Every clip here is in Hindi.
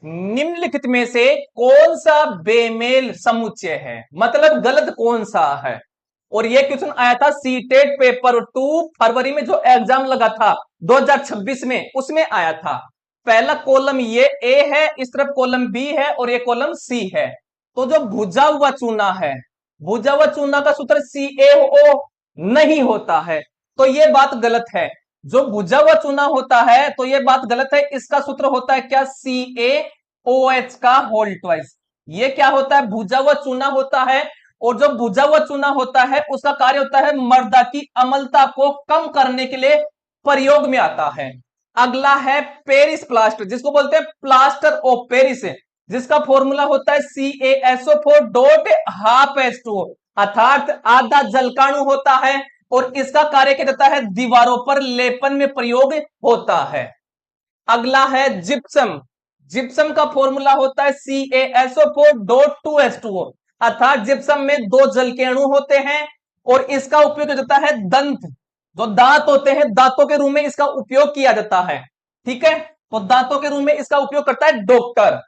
निम्नलिखित में से कौन सा बेमेल समुच्चय है, मतलब गलत कौन सा है। और ये क्वेश्चन आया था सीटेट पेपर 2 फरवरी में, जो एग्जाम लगा था 2026 में, उसमें आया था। पहला कॉलम ये ए है, इस तरफ कॉलम बी है और ये कॉलम सी है। तो जो भुजा हुआ चूना है, भुजा हुआ चूना का सूत्र CaO नहीं होता है, तो ये बात गलत है। जो भुजा हुआ चूना होता है तो ये बात गलत है, इसका सूत्र होता है क्या, CaOH का होल ट्वाइस। ये क्या होता है, भुजा हुआ चूना होता है, और जो भुजा हुआ चूना होता है उसका कार्य होता है मर्दा की अम्लता को कम करने के लिए प्रयोग में आता है। अगला है पेरिस प्लास्टर, जिसको बोलते हैं प्लास्टर ऑफ पेरिस, जिसका फॉर्मूला होता है CaSO4.12H2O, अर्थात आधा जलकाणु होता है और इसका कार्य क्या देता है, दीवारों पर लेपन में प्रयोग होता है। अगला है जिप्सम, जिप्सम का फॉर्मूला होता है CaSO4.2H2O, अर्थात जिप्सम में दो जल के अणु होते हैं और इसका उपयोग होता है दंत, जो दांत होते हैं दांतों के रूप में इसका उपयोग किया जाता है। ठीक है, तो दांतों के रूप में इसका उपयोग करता है डॉक्टर।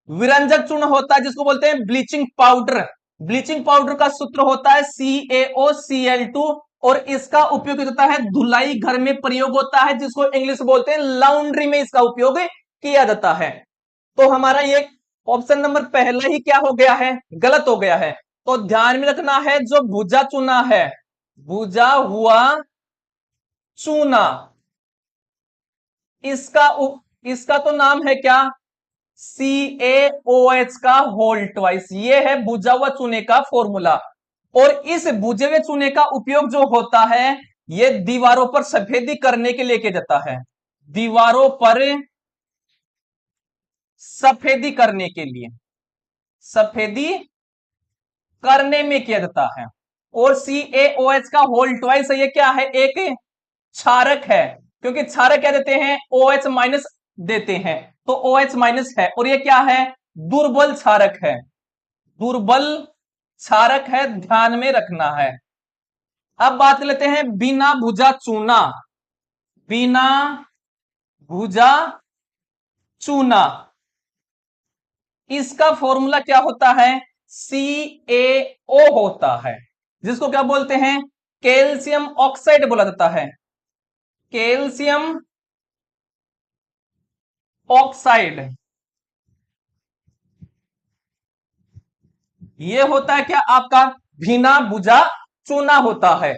विरंजक चूर्ण होता है जिसको बोलते हैं ब्लीचिंग पाउडर, ब्लीचिंग पाउडर का सूत्र होता है CaOCl2 और इसका उपयोग होता है धुलाई घर में प्रयोग होता है, जिसको इंग्लिश बोलते हैं लॉन्ड्री में इसका उपयोग किया जाता है। तो हमारा ये ऑप्शन नंबर पहला ही क्या हो गया है, गलत हो गया है। तो ध्यान में रखना है, जो भुजा चूना है, भुजा हुआ चूना, इसका इसका तो नाम है क्या, CaOH का होल ट्वाइस। ये है भुजा हुआ चूने का फॉर्मूला। और इस भुजे हुए चूने का उपयोग जो होता है, ये दीवारों पर सफेदी करने के लिए किया जाता है, दीवारों पर सफेदी करने के लिए, सफेदी करने में किया जाता है। और CaOH का होल ट्वाइस ये क्या है, एक क्षारक है, क्योंकि क्षारक क्या देते हैं, OH माइनस देते हैं, तो OH माइनस है। और ये क्या है, दुर्बल क्षारक है, दुर्बल क्षारक है, ध्यान में रखना है। अब बात लेते हैं बिना भुजा चूना, बिना भुजा चूना, इसका फॉर्मूला क्या होता है, CaO होता है, जिसको क्या बोलते हैं, कैल्शियम ऑक्साइड बोला जाता है, कैल्शियम ऑक्साइड। ये होता है क्या आपका बिना भुजा चूना होता है।